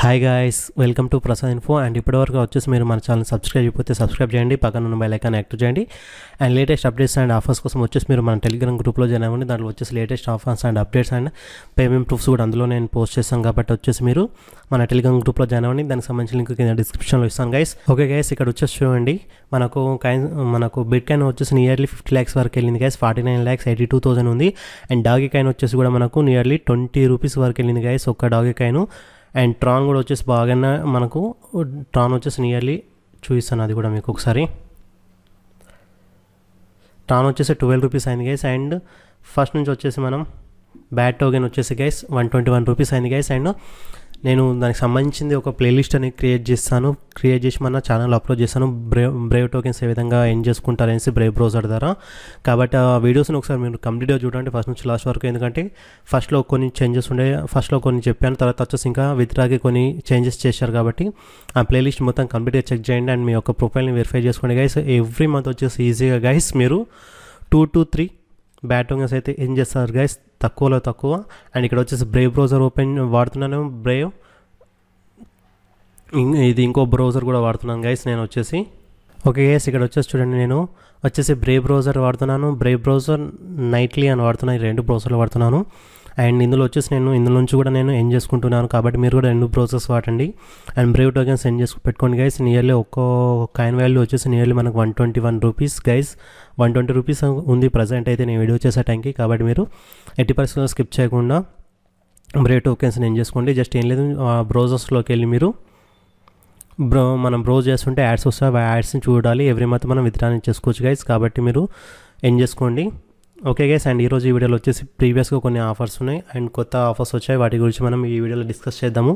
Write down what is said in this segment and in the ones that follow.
Hi guys, welcome to Prasad info. And ఇప్పటివరకు వచ్చేసి మీరు మన ఛానల్ సబ్స్క్రైబ్ అయిపోతే సబ్స్క్రైబ్ చేయండి, పక్కన ఉన్న బెల్ ఐకాన్ యాక్టివ్ చేయండి. And latest updates and offers కోసం వచ్చేసి మీరు మన టెలిగ్రామ్ గ్రూప్లో జాయిన్ అవ్వండి. దాంట్లో వచ్చేసి latest offers and updates and payment proofs కూడా అందులో నేను పోస్ట్ చేస్తాను. కాబట్టి వచ్చేసి మీరు మన టెలిగ్రామ్ గ్రూప్లో జాయిన్ అవ్వండి. దానికి సంబంధించిన లింక్ కింద డిస్క్రిప్షన్లో ఇస్తాను గైస్. ఓకే గైస్, ఇక్కడ వచ్చేసి చూడండి, మనకు బిట్ కాయిన్ వచ్చేసి నియర్లీ 50 lakhs వరకు వెళ్ళింది గైస్. 49,82,000 ఉంది. అండ్ డాగీ కాయిన్ వచ్చేసి కూడా మనకు నియర్లీ 20 rupees వరకు వెళ్ళింది గైస్, ఒక్క డాగీ కాయిన్. అండ్ ట్రాన్ కూడా వచ్చేసి బాగానే మనకు ట్రాన్ వచ్చేసి నియర్లీ చూపిస్తాను, అది కూడా మీకు ఒకసారి. ట్రాన్ వచ్చేసి 12 rupees అయింది గైస్. అండ్ ఫస్ట్ నుంచి వచ్చేసి మనం బ్యాట్ టోకెన్ వచ్చేసి గైస్ 121 rupees అయింది గైస్. అండ్ నేను దానికి సంబంధించింది ఒక ప్లేలిస్ట్ అనేది క్రియేట్ చేసి మన ఛానల్ అప్లోడ్ చేస్తాను. బ్రేవ్ టోకెన్స్ ఏ విధంగా ఎండ్ చేసుకుంటారనేసి బ్రేవ్ బ్రౌజర్ ద్వారా. కాబట్టి ఆ వీడియోస్ని ఒకసారి మీరు కంప్లీట్గా చూడండి ఫస్ట్ నుంచి లాస్ట్ వరకు. ఎందుకంటే ఫస్ట్లో కొన్ని చేంజెస్ ఉండే, ఫస్ట్లో కొన్ని చెప్పాను, తర్వాత వచ్చేసి ఇంకా విత్డ్రాకి కొన్ని చేంజెస్ చేశారు. కాబట్టి ఆ ప్లేలిస్ట్ మొత్తం కంప్లీట్గా చెక్ చేయండి అండ్ మీ యొక్క ప్రొఫైల్ని వెరిఫై చేసుకోండి గైస్. ఎవ్రీ మంత్ వచ్చేసి ఈజీగా గైస్ మీరు 2 to 3 బ్యాట్ టోకెన్స్ అయితే ఏం చేస్తారు గైస్, తక్కువలో తక్కువ. అండ్ ఇక్కడ వచ్చేసి బ్రేవ్ బ్రౌజర్ ఓపెన్ వాడుతున్నాను. బ్రేవ్ ఇది ఇంకో బ్రౌజర్ కూడా వాడుతున్నాను గైస్ నేను వచ్చేసి. ఓకే గైస్, ఇక్కడ వచ్చేసి చూడండి, నేను వచ్చేసి బ్రేవ్ బ్రౌజర్ వాడుతున్నాను, బ్రేవ్ బ్రౌజర్ నైట్లీ అని వాడుతున్నాను. ఈ 2 బ్రౌజర్లు వాడుతున్నాను. అండ్ ఇందులో వచ్చేసి ఇందులో నుంచి కూడా నేను ఎండ్ చేసుకుంటున్నాను. కాబట్టి మీరు కూడా 2 బ్రౌజర్స్ వాడండి అండ్ బ్రేవ్ టోకెన్స్ ఎండ్ చేసుకు పెట్టుకోండి గైస్. నియర్లీ ఒక్కో కాయిన్ వాల్యూ వచ్చేసి నియర్లీ మనకు 121 rupees గైస్. 120 rupees ఉంది ప్రజెంట్ అయితే నేను వీడియో చేసే టైంకి. కాబట్టి మీరు 80% స్కిప్ చేయకుండా బ్రేవ్ టోకెన్స్ ఎండ్ చేసుకోండి. జస్ట్ ఏం లేదు, బ్రౌజర్స్లోకి వెళ్ళి మీరు మనం బ్రౌజ్ చేస్తుంటే యాడ్స్ వస్తాయి, ఆ యాడ్స్ని చూడాలి. ఎవ్రీ మంత్ మనం విత్డ్రా చేసుకోవచ్చు గైస్. కాబట్టి మీరు ఎండ్ చేసుకోండి. ఓకే గైస్, అండ్ ఈరోజు ఈ వీడియోలో వచ్చేసి ప్రీవియస్గా కొన్ని ఆఫర్స్ ఉన్నాయి అండ్ కొత్త ఆఫర్స్ వచ్చాయి, వాటి గురించి మనం ఈ వీడియోలో డిస్కస్ చేద్దాము.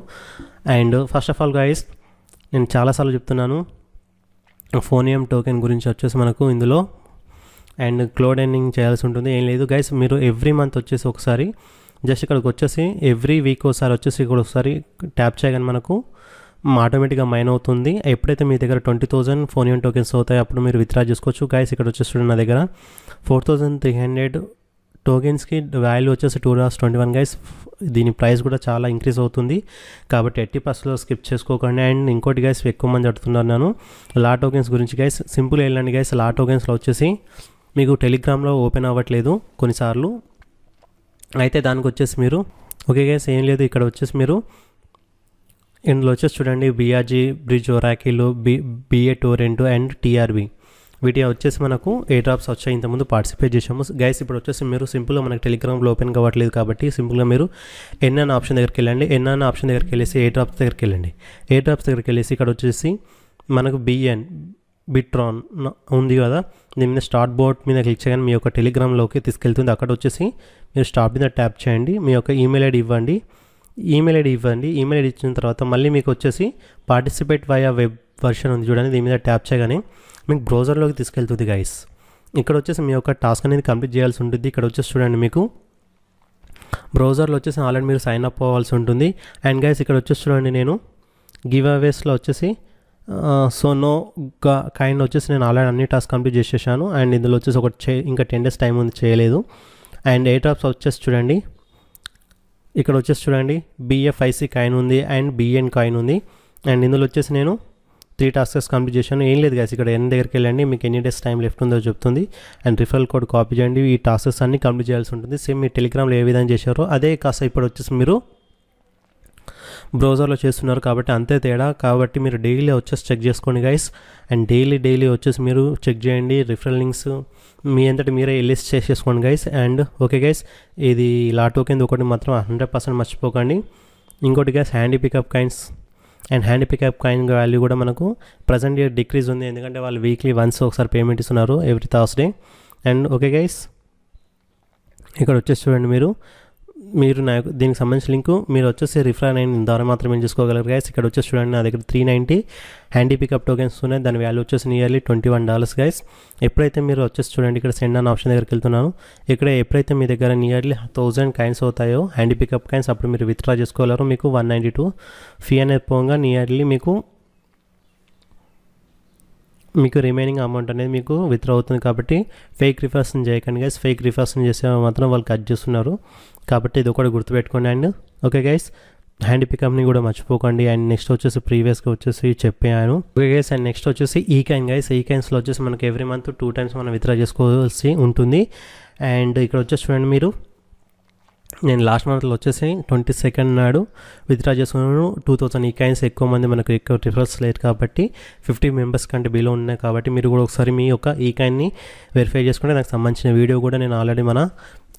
And first of all guys, నేను చాలాసార్లు చెప్తున్నాను, ఫోనియం టోకెన్ గురించి వచ్చేసి మనకు ఇందులో అండ్ క్లౌడ్ ఎర్నింగ్ చేయాల్సి ఉంటుంది. ఏం లేదు గైస్, మీరు ఎవ్రీ మంత్ వచ్చేసి ఒకసారి జస్ట్ ఇక్కడికి వచ్చేసి ఎవ్రీ వీక్ ఒకసారి వచ్చేసి ఇక్కడ ఒకసారి ట్యాప్ చేయగానే మనకు ఆటోమేటిక్గా మైన్ అవుతుంది. ఎప్పుడైతే మీ దగ్గర 20,000 ఫోనియం టోకెన్స్ అవుతాయి అప్పుడు మీరు విత్డ్రా చేసుకోవచ్చు గైస్. ఇక్కడ వచ్చేసి నా దగ్గర 4,300 టోకెన్స్కి వాల్యూ వచ్చేసి $2.21 గైస్. దీని ప్రైస్ కూడా చాలా ఇంక్రీజ్ అవుతుంది. కాబట్టి 80% స్కిప్ చేసుకోకండి. అండ్ ఇంకోటి గైస్, ఎక్కువ మంది అడుగుతున్నారు నేను లా టోకెన్స్ గురించి గైస్. సింపుల్ వెళ్ళండి గైస్, లా టోకెన్స్లో వచ్చేసి మీకు టెలిగ్రామ్లో ఓపెన్ అవ్వట్లేదు కొన్నిసార్లు. అయితే దానికి వచ్చేసి మీరు ఓకే గైస్, ఏం లేదు, ఇక్కడ వచ్చేసి మీరు ఇందులో వచ్చేసి చూడండి, BRG bridge, Oracle, BA torrent and TRB వీటి వచ్చేసి మనకు ఎయిర్ డ్రాప్స్ వచ్చాయి. ఇంతకుముందు పార్టిసిపేట్ చేసాము గైస్. ఇప్పుడు వచ్చేసి మీరు సింపుల్గా మనకు టెలిగ్రామ్లో ఓపెన్ కావట్లేదు కాబట్టి సింపుల్గా మీరు ఎన్ఎన్ ఆప్షన్ దగ్గరికి వెళ్ళండి. ఎన్ఎన్ ఆప్షన్ దగ్గరికి వెళ్ళేసి ఎయిర్ డ్రాప్స్ దగ్గరికి వెళ్ళండి. ఎయిర్ డ్రాప్స్ దగ్గరికి వెళ్ళేసి ఇక్కడ వచ్చేసి మనకు బిట్రాన్ ఉంది కదా, దీని మీద స్టార్ట్ బోర్డ్ మీద క్లిక్ చేయగానే మీ యొక్క టెలిగ్రామ్లోకి తీసుకెళ్తుంది. అక్కడ వచ్చేసి మీరు స్టార్ట్ మీద ట్యాప్ చేయండి, మీ యొక్క ఈమెయిల్ ఐడి ఇవ్వండి. ఈమెయిల్ ఐడి ఇచ్చిన తర్వాత మళ్ళీ మీకు వచ్చేసి పార్టిసిపేట్ వయా వెబ్ వర్షన్ ఉంది చూడండి, దీని మీద ట్యాప్ చేయగానే మీకు బ్రౌజర్లోకి తీసుకెళ్తుంది గైస్. ఇక్కడ వచ్చేసి మీ యొక్క టాస్క్ అనేది కంప్లీట్ చేయాల్సి ఉంటుంది. ఇక్కడ వచ్చేసి చూడండి, మీకు బ్రౌజర్లో వచ్చేసి ఆల్రెడీ మీరు సైన్ అప్ అవ్వాల్సి ఉంటుంది. అండ్ గైస్, ఇక్కడ వచ్చేసి చూడండి, నేను గివ్ అవేస్లో వచ్చేసి నో కైండ్ వచ్చేసి నేను ఆల్రెడీ అన్ని టాస్క్ కంప్లీట్ చేసేసాను. అండ్ ఇందులో వచ్చేసి ఇంకా 10 days టైం ఉంది, చేయలేదు. అండ్ ఎయిర్ డ్రాప్స్ వచ్చేసి చూడండి, ఇక్కడ వచ్చేసి చూడండి, BFIC కాయిన్ ఉంది అండ్ BN కాయిన్ ఉంది. అండ్ ఇందులో వచ్చేసి నేను 3 టాస్క్స్ కంప్లీట్ చేశాను. ఏం లేదు గైస్, ఇక్కడ ఎన్ని దగ్గరికి వెళ్ళండి, మీకు ఎన్ని డేస్ టైం లెఫ్ట్ ఉందో చెప్తుంది. అండ్ రిఫరల్ కోడ్ కాపీ చేయండి. ఈ టాస్క్స్ అన్ని కంప్లీట్ చేయాల్సి ఉంటుంది. సేమ్ మీ టెలిగ్రామ్లో ఏ విధంగా చేశారో అదే కాస్త ఇప్పుడు వచ్చేసి మీరు బ్రౌజర్లో చేస్తున్నారు కాబట్టి అంతే తేడా. కాబట్టి మీరు డైలీ వచ్చేసి చెక్ చేసుకోండి గైస్. అండ్ డైలీ వచ్చేసి మీరు చెక్ చేయండి. రిఫరల్ లింక్స్ మీ అంతటి మీరే లిస్ట్ చేసేసుకోండి గైస్. అండ్ ఓకే గైస్, ఇది లా టోకెన్ ఒకటి మాత్రం 100% మర్చిపోకండి. ఇంకోటి guys, handy pickup coins and handy pickup coin value కూడా మనకు ప్రజెంట్ ఇయర్ డిక్రీజ్ ఉంది. ఎందుకంటే వాళ్ళు వీక్లీ వన్స్ ఒకసారి పేమెంట్ ఇస్తున్నారు, every Thursday. And okay guys, ఇక్కడ వచ్చేసి చూడండి, మీరు నాకు దీనికి సంబంధించిన లింకు మీరు వచ్చేసి రిఫర్ అయిన ద్వారా మాత్రమే చేసుకోగలరు గైస్. ఇక్కడ వచ్చేసి చూడండి, నా దగ్గర 390 హ్యాండీ పికప్ టోకెన్స్ ఉన్నాయి. దాని వాల్యూ వచ్చేసి నియర్లీ $21 గైస్. ఎప్పుడైతే మీరు వచ్చేసి చూడండి, ఇక్కడ సెండ్ అన్న ఆప్షన్ దగ్గరికి వెళ్తున్నాను. ఇక్కడ ఎప్పుడైతే మీ దగ్గర నియర్లీ 1000 కాయిన్స్ అవుతాయో హ్యాండీ పికప్ కాయిన్స్, అప్పుడు మీరు విత్డ్రా చేసుకోగలరు. మీకు 192 ఫీ అనేది పోగా నియర్లీ మీకు రిమైనింగ్ అమౌంట్ అనేది మీకు విత్డ్రా అవుతుంది. కాబట్టి ఫేక్ రిఫర్స్ చేయకండి గైస్. ఫేక్ రిఫర్స్ చేసే మాత్రం వాళ్ళు కట్ చేస్తున్నారు. కాబట్టి ఇది ఒకటి గుర్తుపెట్టుకోండి. అండ్ ఓకే గైస్, హ్యాండ్ పికప్ని కూడా మర్చిపోకండి. అండ్ నెక్స్ట్ వచ్చేసి ప్రీవియస్గా వచ్చేసి చెప్పాను. ఓకే గైస్, అండ్ నెక్స్ట్ వచ్చేసి ఈ కాయిన్ గైస్. ఈ కాయిన్స్లో వచ్చేసి మనకి ఎవ్రీ మంత్ 2 times మనం విత్డ్రా చేసుకోవాల్సి ఉంటుంది. అండ్ ఇక్కడ వచ్చేసి చూడండి మీరు, నేను లాస్ట్ మంత్లో వచ్చేసి 22nd నాడు విత్డ్రా చేసుకున్నాను 2000 ఈ కాయిన్స్. ఎక్కువ మంది మనకు ఎక్కువ రిఫరల్స్ లేదు కాబట్టి 50 members కంటే బిలో ఉన్నాయి కాబట్టి మీరు కూడా ఒకసారి మీ యొక్క ఈ కాయిన్ని వెరిఫై చేసుకుంటే నాకు సంబంధించిన వీడియో కూడా నేను ఆల్రెడీ మన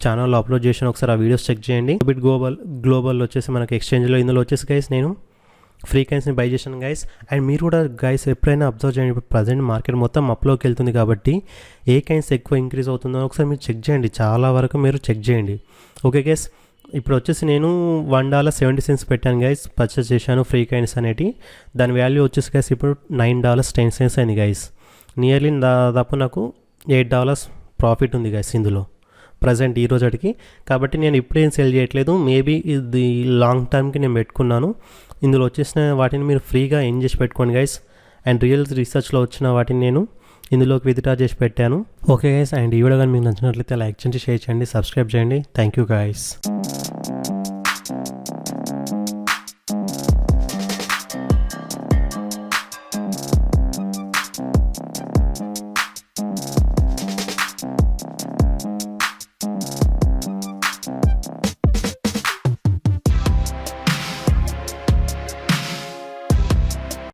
ఛానల్లో అప్లోడ్ చేసిన, ఒకసారి ఆ వీడియోస్ చెక్ చేయండి. బిట్ గ్లోబల్ వచ్చేసి మనకి ఎక్స్చేంజ్లో ఇందులో వచ్చేసి గైస్ నేను ఫ్రీ కాయిన్స్ని బై చేశాను గైస్. అండ్ మీరు కూడా గైస్ ఎప్పుడైనా అబ్జర్వ్ చేయండి, ఇప్పుడు ప్రజెంట్ మార్కెట్ మొత్తం అప్లోకి వెళ్తుంది కాబట్టి ఏ కాయిన్స్ ఎక్కువ ఇంక్రీజ్ అవుతుందో ఒకసారి మీరు చెక్ చేయండి, చాలా వరకు మీరు చెక్ చేయండి. ఓకే గైస్, ఇప్పుడు వచ్చేసి నేను $1.70 పెట్టాను గైస్, పర్చేస్ చేశాను ఫ్రీ కాయిన్స్ అనేటి. దాని వాల్యూ వచ్చేసి గైస్ ఇప్పుడు $9.10 అయింది గైస్. నియర్లీ దాదాపు నాకు $8 ప్రాఫిట్ ఉంది గైస్ ఇందులో ప్రజెంట్ ఈ రోజుకి. కాబట్టి నేను ఇప్పుడేం సెల్ చేయట్లేదు, మేబీ ఇది లాంగ్ టర్మ్కి నేను పెట్టుకున్నాను. ఇందులో వచ్చేసిన వాటిని మీరు ఫ్రీగా ఎర్న్ చేసి పెట్టుకోండి గైస్. అండ్ రియల్ రీసెర్చ్లో వచ్చిన వాటిని నేను ఇందులోకి విత్డ్రా చేసి పెట్టాను. ఓకే గైస్, అండ్ ఈ వీడియో కానీ మీకు నచ్చినట్లయితే లైక్ చేయండి, షేర్ చేయండి, సబ్స్క్రైబ్ చేయండి. Thank you guys.